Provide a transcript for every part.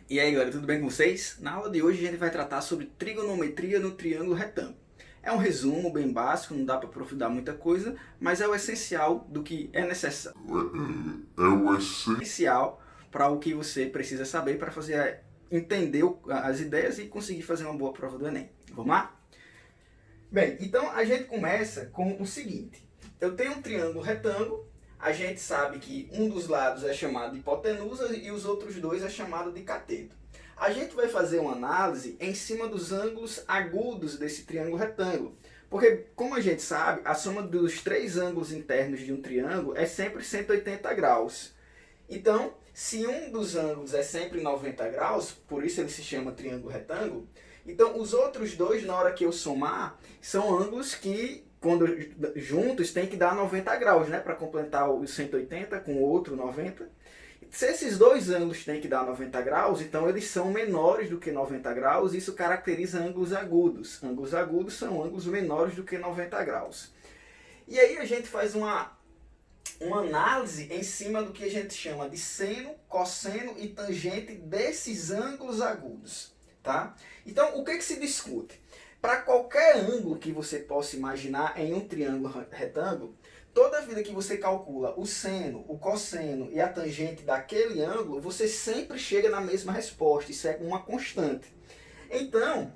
E aí galera, tudo bem com vocês? Na aula de hoje a gente vai tratar sobre trigonometria no triângulo retângulo. É um resumo bem básico, não dá para aprofundar muita coisa, mas é o essencial do que é necessário. Essencial para o que você precisa saber para fazer entender as ideias e conseguir fazer uma boa prova do Enem. Vamos lá? Bem, então a gente começa com o seguinte. Eu tenho um triângulo retângulo. A gente sabe que um dos lados é chamado de hipotenusa e os outros dois é chamado de cateto. A gente vai fazer uma análise em cima dos ângulos agudos desse triângulo retângulo. Porque, como a gente sabe, a soma dos três ângulos internos de um triângulo é sempre 180 graus. Então, se um dos ângulos é sempre 90 graus, por isso ele se chama triângulo retângulo, então os outros dois, na hora que eu somar, são ângulos que, quando juntos, tem que dar 90 graus, né? Para completar os 180 com o outro 90. Se esses dois ângulos têm que dar 90 graus, então eles são menores do que 90 graus, isso caracteriza ângulos agudos. Ângulos agudos são ângulos menores do que 90 graus. E aí a gente faz uma análise em cima do que a gente chama de seno, cosseno e tangente desses ângulos agudos. Tá? Então, o que se discute? Para qualquer ângulo que você possa imaginar em um triângulo retângulo, toda vida que você calcula o seno, o cosseno e a tangente daquele ângulo, você sempre chega na mesma resposta. Isso é uma constante. Então,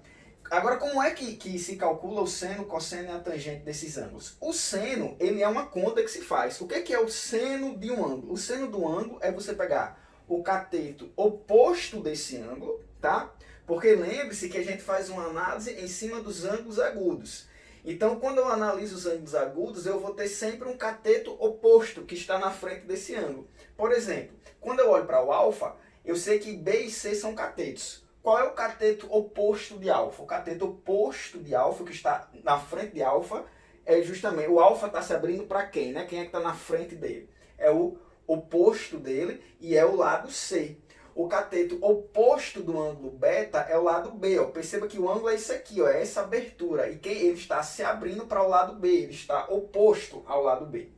agora como é que se calcula o seno, o cosseno e a tangente desses ângulos? O seno, ele é uma conta que se faz. O que é o seno de um ângulo? O seno do ângulo é você pegar o cateto oposto desse ângulo, tá? Porque lembre-se que a gente faz uma análise em cima dos ângulos agudos. Então, quando eu analiso os ângulos agudos, eu vou ter sempre um cateto oposto que está na frente desse ângulo. Por exemplo, quando eu olho para o alfa, eu sei que B e C são catetos. Qual é o cateto oposto de alfa? O cateto oposto de alfa, que está na frente de alfa, é justamente... O alfa está se abrindo para quem, né? Quem é que está na frente dele? É o oposto dele e é o lado C. O cateto oposto do ângulo beta é o lado B. Ó. Perceba que o ângulo é isso aqui, ó, é essa abertura. E ele está se abrindo para o lado B, ele está oposto ao lado B.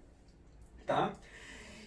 Tá?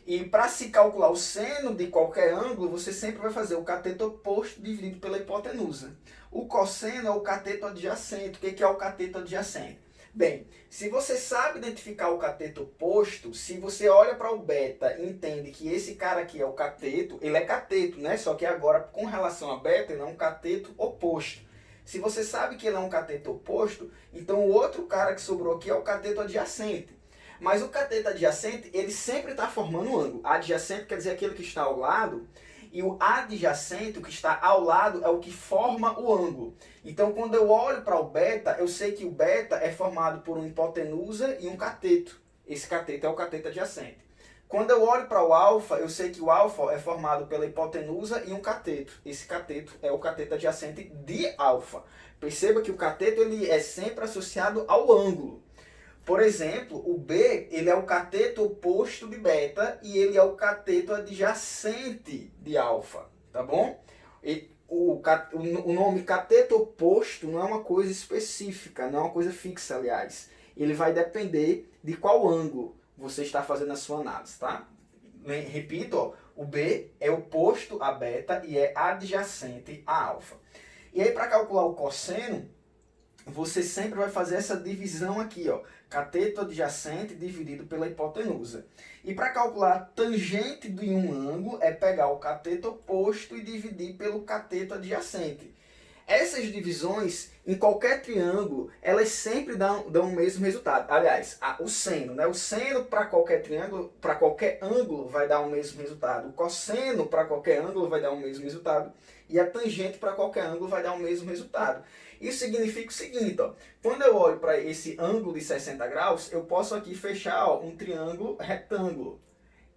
E para se calcular o seno de qualquer ângulo, você sempre vai fazer o cateto oposto dividido pela hipotenusa. O cosseno é o cateto adjacente. O que é o cateto adjacente? Bem, se você sabe identificar o cateto oposto, se você olha para o beta e entende que esse cara aqui é o cateto, ele é cateto, né? Só que agora, com relação a beta, ele é um cateto oposto. Se você sabe que ele é um cateto oposto, então o outro cara que sobrou aqui é o cateto adjacente. Mas o cateto adjacente, ele sempre está formando um ângulo. Adjacente quer dizer aquele que está ao lado, e o adjacente, o que está ao lado, é o que forma o ângulo. Então, quando eu olho para o beta, eu sei que o beta é formado por uma hipotenusa e um cateto. Esse cateto é o cateto adjacente. Quando eu olho para o alfa, eu sei que o alfa é formado pela hipotenusa e um cateto. Esse cateto é o cateto adjacente de alfa. Perceba que o cateto ele é sempre associado ao ângulo. Por exemplo, o B ele é o cateto oposto de beta e ele é o cateto adjacente de alfa, tá bom? E o nome cateto oposto não é uma coisa específica, não é uma coisa fixa, aliás. Ele vai depender de qual ângulo você está fazendo a sua análise, tá? Repito, ó, o B é oposto a beta e é adjacente a alfa. E aí, para calcular o cosseno, você sempre vai fazer essa divisão aqui, ó, cateto adjacente dividido pela hipotenusa. E para calcular a tangente de um ângulo é pegar o cateto oposto e dividir pelo cateto adjacente. Essas divisões, em qualquer triângulo, elas sempre dão o mesmo resultado. Aliás, o seno, né? O seno para qualquer triângulo, para qualquer ângulo, vai dar o mesmo resultado. O cosseno para qualquer ângulo vai dar o mesmo resultado. E a tangente para qualquer ângulo vai dar o mesmo resultado. Isso significa o seguinte, ó, quando eu olho para esse ângulo de 60 graus, eu posso aqui fechar, ó, um triângulo retângulo.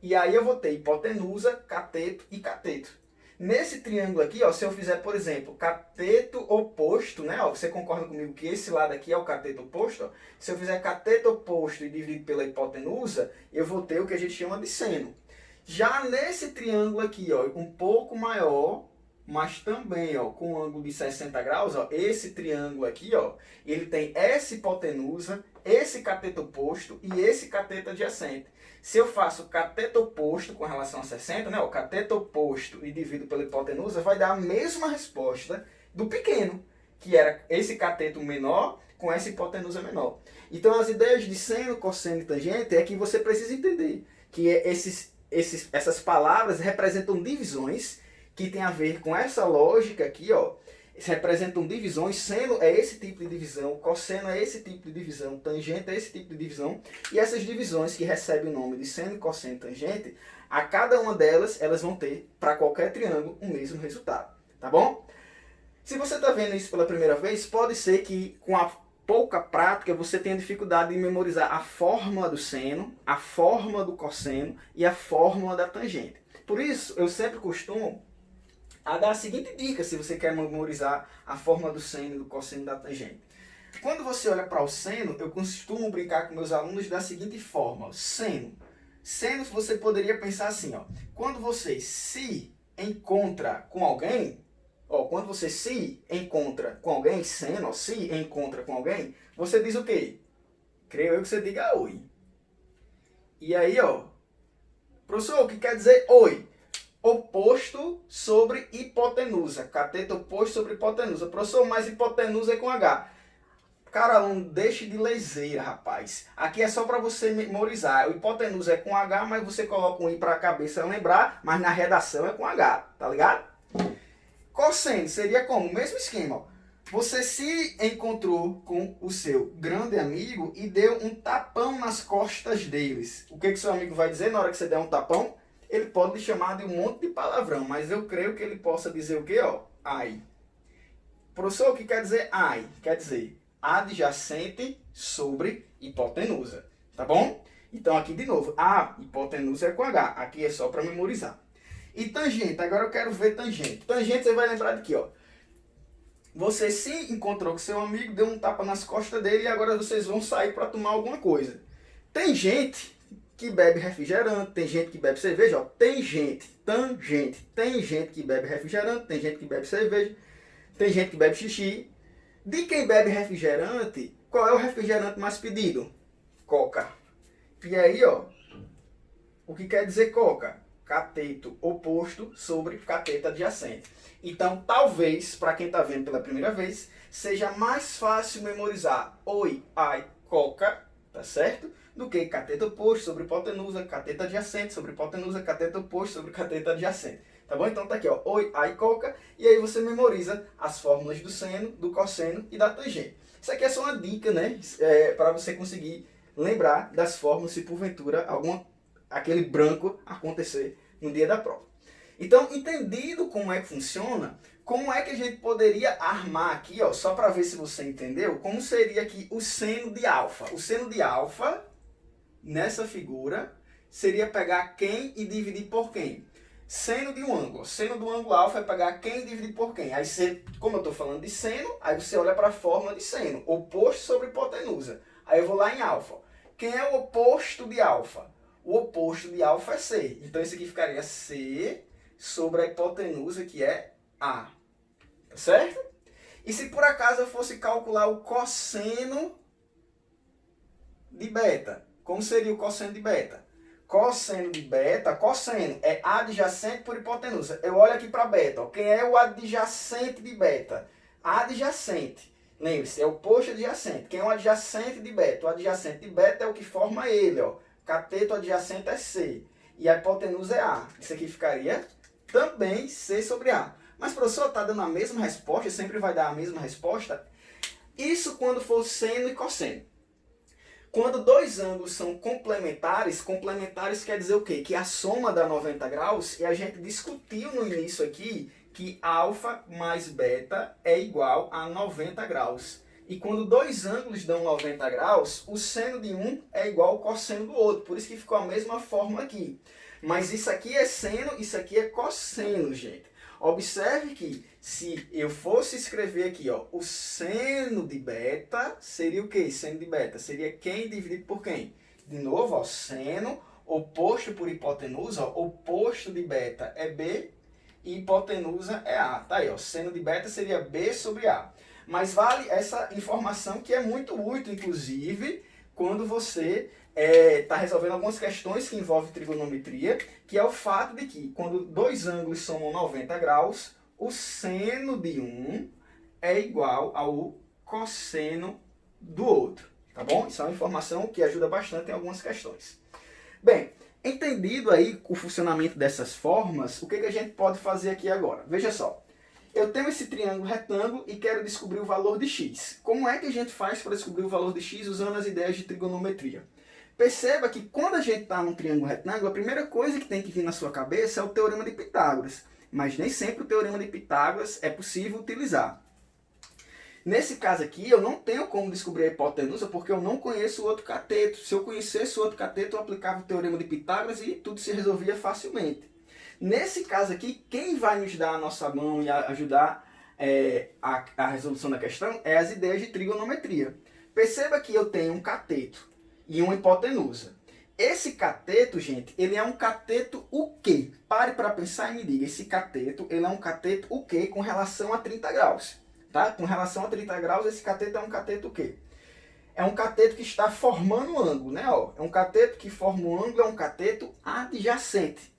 E aí eu vou ter hipotenusa, cateto e cateto. Nesse triângulo aqui, ó, se eu fizer, por exemplo, cateto oposto, né, ó, você concorda comigo que esse lado aqui é o cateto oposto? Ó, se eu fizer cateto oposto e dividido pela hipotenusa, eu vou ter o que a gente chama de seno. Já nesse triângulo aqui, ó, um pouco maior, mas também, ó, com um ângulo de 60 graus, ó, esse triângulo aqui, ó, ele tem essa hipotenusa, esse cateto oposto e esse cateto adjacente. Se eu faço cateto oposto oposto com relação a 60, né? O cateto oposto e divido pela hipotenusa vai dar a mesma resposta do pequeno, que era esse cateto menor com essa hipotenusa menor. Então as ideias de seno, cosseno e tangente é que você precisa entender que essas palavras representam divisões que tem a ver com essa lógica aqui, ó. Representam divisões, seno é esse tipo de divisão, cosseno é esse tipo de divisão, tangente é esse tipo de divisão, e essas divisões que recebem o nome de seno, cosseno e tangente, a cada uma delas, elas vão ter, para qualquer triângulo, o mesmo resultado, tá bom? Se você está vendo isso pela primeira vez, pode ser que com a pouca prática você tenha dificuldade em memorizar a fórmula do seno, a fórmula do cosseno e a fórmula da tangente. Por isso, eu sempre costumo a dar a seguinte dica se você quer memorizar a fórmula do seno e do cosseno da tangente. Quando você olha para o seno, eu costumo brincar com meus alunos da seguinte forma. Seno. Seno você poderia pensar assim, ó. Quando você se encontra com alguém, ó, quando você se encontra com alguém, seno, ó, se encontra com alguém, você diz o quê? Creio eu que você diga oi. E aí, ó, professor, o que quer dizer oi? Oposto sobre hipotenusa. Cateto oposto sobre hipotenusa. Professor, mas hipotenusa é com H. Cara, não deixe de leseira, rapaz. Aqui é só para você memorizar. O hipotenusa é com H, mas você coloca um I para a cabeça lembrar, mas na redação é com H, tá ligado? Cosseno seria como? O mesmo esquema. Ó. Você se encontrou com o seu grande amigo e deu um tapão nas costas deles. O que seu amigo vai dizer na hora que você der um tapão? Ele pode lhe chamar de um monte de palavrão, mas eu creio que ele possa dizer o quê? Ó, ai. Professor, o que quer dizer ai? Quer dizer adjacente sobre hipotenusa, tá bom? Então aqui de novo, a hipotenusa é com H, aqui é só para memorizar. E tangente, agora eu quero ver tangente. Tangente você vai lembrar de aqui, ó. Você se encontrou com seu amigo, deu um tapa nas costas dele e agora vocês vão sair para tomar alguma coisa. Tem gente que bebe refrigerante, tem gente que bebe cerveja, ó. Tem gente, tangente, tem gente que bebe refrigerante, tem gente que bebe cerveja, tem gente que bebe xixi. De quem bebe refrigerante, qual é o refrigerante mais pedido? Coca. E aí, ó, o que quer dizer coca? Cateto oposto sobre cateto adjacente. Então, talvez, para quem está vendo pela primeira vez, seja mais fácil memorizar oi, ai, coca, tá certo? Do que cateto oposto sobre hipotenusa, cateto adjacente sobre hipotenusa, cateto oposto sobre cateto adjacente. Tá bom? Então tá aqui, ó, oi, ai, coca, e aí você memoriza as fórmulas do seno, do cosseno e da tangente. Isso aqui é só uma dica, né, para você conseguir lembrar das fórmulas se porventura aquele branco acontecer no dia da prova. Então, entendido como é que funciona, como é que a gente poderia armar aqui, ó, só para ver se você entendeu, como seria aqui o seno de alfa. O seno de alfa, nessa figura, seria pegar quem e dividir por quem. Seno de um ângulo. Seno do ângulo alfa é pegar quem e dividir por quem. Aí você, como eu estou falando de seno, aí você olha para a fórmula de seno. Oposto sobre hipotenusa. Aí eu vou lá em alfa. Quem é o oposto de alfa? O oposto de alfa é C. Então isso aqui ficaria C sobre a hipotenusa, que é A. Tá certo? E se por acaso eu fosse calcular o cosseno de beta? Como seria o cosseno de beta? Cosseno de beta, cosseno é adjacente por hipotenusa. Eu olho aqui para beta. Ó. Quem é o adjacente de beta? Adjacente. Lembre-se, é o oposto adjacente. Quem é o adjacente de beta? O adjacente de beta é o que forma ele. Ó. Cateto adjacente é C. E a hipotenusa é A. Isso aqui ficaria também C sobre A. Mas, professor, está dando a mesma resposta? Sempre vai dar a mesma resposta? Isso quando for seno e cosseno. Quando dois ângulos são complementares, complementares quer dizer o quê? Que a soma dá 90 graus, e a gente discutiu no início aqui que alfa mais beta é igual a 90 graus. E quando dois ângulos dão 90 graus, o seno de um é igual ao cosseno do outro. Por isso que ficou a mesma fórmula aqui. Mas isso aqui é seno, isso aqui é cosseno, gente. Observe que se eu fosse escrever aqui, ó, o seno de beta, seria o quê? Seno de beta seria quem dividido por quem? De novo, ó, seno, oposto por hipotenusa, ó, oposto de beta é B e hipotenusa é A. Tá aí, ó, seno de beta seria B sobre A. Mas vale essa informação que é muito útil, inclusive, quando você está resolvendo algumas questões que envolvem trigonometria, que é o fato de que quando dois ângulos somam 90 graus, o seno de um é igual ao cosseno do outro, tá bom? Isso é uma informação que ajuda bastante em algumas questões. Bem, entendido aí o funcionamento dessas formas, o que a gente pode fazer aqui agora? Veja só, eu tenho esse triângulo retângulo e quero descobrir o valor de x. Como é que a gente faz para descobrir o valor de x usando as ideias de trigonometria? Perceba que quando a gente está num triângulo retângulo, a primeira coisa que tem que vir na sua cabeça é o teorema de Pitágoras. Mas nem sempre o teorema de Pitágoras é possível utilizar. Nesse caso aqui, eu não tenho como descobrir a hipotenusa porque eu não conheço o outro cateto. Se eu conhecesse o outro cateto, eu aplicava o teorema de Pitágoras e tudo se resolvia facilmente. Nesse caso aqui, quem vai nos dar a nossa mão e ajudar a resolução da questão é as ideias de trigonometria. Perceba que eu tenho um cateto e uma hipotenusa. Esse cateto, gente, ele é um cateto o quê? Pare para pensar e me diga, esse cateto, ele é um cateto o quê com relação a 30 graus? Tá? Com relação a 30 graus, esse cateto é um cateto o quê? É um cateto que está formando um ângulo, né? Ó, é um cateto que forma um ângulo, é um cateto adjacente.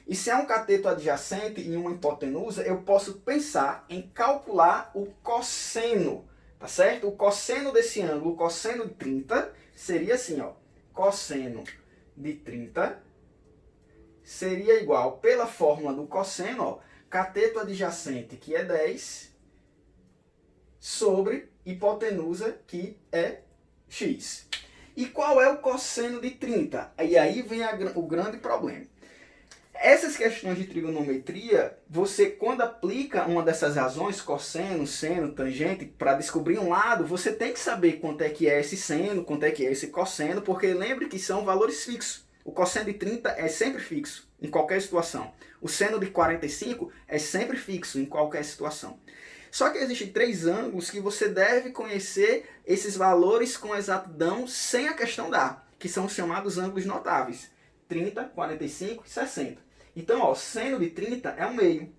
E se é um cateto adjacente e uma hipotenusa, eu posso pensar em calcular o cosseno, tá certo? O cosseno desse ângulo, o cosseno de 30, seria assim, ó. Cosseno de 30 seria igual, pela fórmula do cosseno, ó, cateto adjacente, que é 10, sobre hipotenusa, que é x. E qual é o cosseno de 30? E aí vem o grande problema. Essas questões de trigonometria, você quando aplica uma dessas razões, cosseno, seno, tangente, para descobrir um lado, você tem que saber quanto é que é esse seno, quanto é que é esse cosseno, porque lembre que são valores fixos. O cosseno de 30 é sempre fixo, em qualquer situação. O seno de 45 é sempre fixo, em qualquer situação. Só que existem três ângulos que você deve conhecer esses valores com exatidão sem a questão dar, que são os chamados ângulos notáveis. 30, 45 e 60. Então, ó, seno de 30 é 1 meio.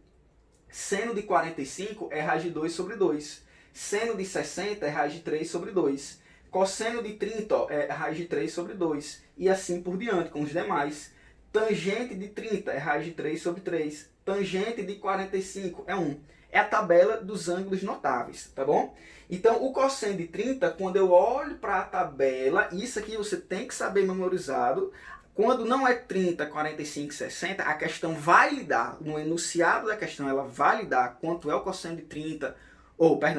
Seno de 45 é raiz de 2 sobre 2. Seno de 60 é raiz de 3 sobre 2. Cosseno de 30 ó, é raiz de 3 sobre 2. E assim por diante, com os demais. Tangente de 30 é raiz de 3 sobre 3. Tangente de 45 é 1. É a tabela dos ângulos notáveis, tá bom? Então, o cosseno de 30, quando eu olho para a tabela, isso aqui você tem que saber memorizado. Quando não é 30, 45, 60, a questão vai lhe dar, no enunciado da questão, ela vai lhe dar quanto é o cosseno de 30,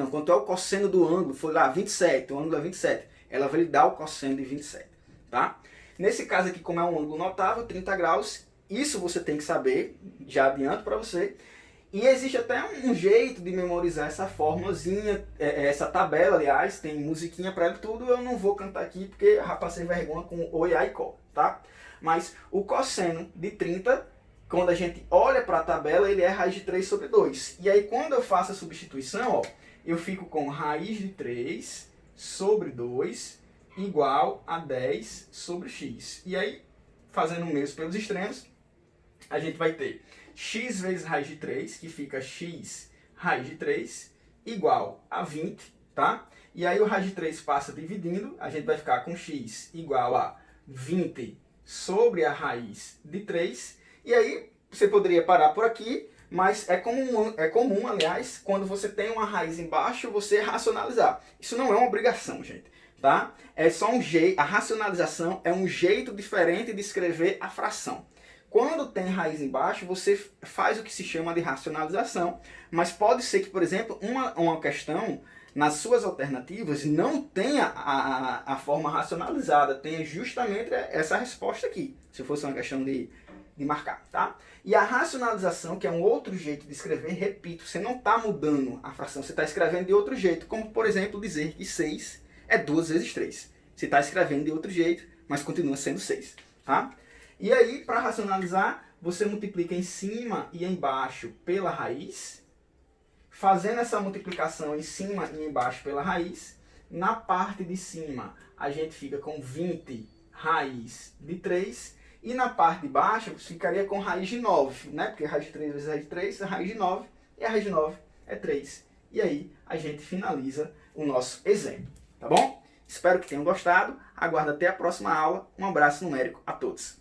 quanto é o cosseno do ângulo, foi lá 27, o ângulo é 27, ela vai lhe dar o cosseno de 27, tá? Nesse caso aqui, como é um ângulo notável, 30 graus, isso você tem que saber, já adianto para você. E existe até um jeito de memorizar essa formulazinha, essa tabela, aliás, tem musiquinha para ela tudo, eu não vou cantar aqui porque já passei vergonha com o Oi, Ai, Có, tá? Mas o cosseno de 30, quando a gente olha para a tabela, ele é raiz de 3 sobre 2. E aí quando eu faço a substituição, ó, eu fico com raiz de 3 sobre 2 igual a 10 sobre x. E aí, fazendo o mesmo pelos extremos, a gente vai ter x vezes raiz de 3, que fica x raiz de 3, igual a 20, tá? E aí o raiz de 3 passa dividindo, a gente vai ficar com x igual a 20 sobre a raiz de 3. E aí você poderia parar por aqui, mas é comum, aliás, quando você tem uma raiz embaixo, você racionalizar. Isso não é uma obrigação, gente, tá? É só um jeito, a racionalização é um jeito diferente de escrever a fração. Quando tem raiz embaixo, você faz o que se chama de racionalização, mas pode ser que, por exemplo, uma questão, nas suas alternativas, não tenha a forma racionalizada, tenha justamente essa resposta aqui, se fosse uma questão de marcar, tá? E a racionalização, que é um outro jeito de escrever, repito, você não está mudando a fração, você está escrevendo de outro jeito, como, por exemplo, dizer que 6 é 2 vezes 3. Você está escrevendo de outro jeito, mas continua sendo 6, tá? E aí, para racionalizar, você multiplica em cima e embaixo pela raiz. Fazendo essa multiplicação em cima e embaixo pela raiz, na parte de cima a gente fica com 20 raiz de 3. E na parte de baixo ficaria com raiz de 9, né? Porque raiz de 3 vezes raiz de 3 é raiz de 9. E a raiz de 9 é 3. E aí a gente finaliza o nosso exemplo, tá bom? Espero que tenham gostado. Aguardo até a próxima aula. Um abraço numérico a todos.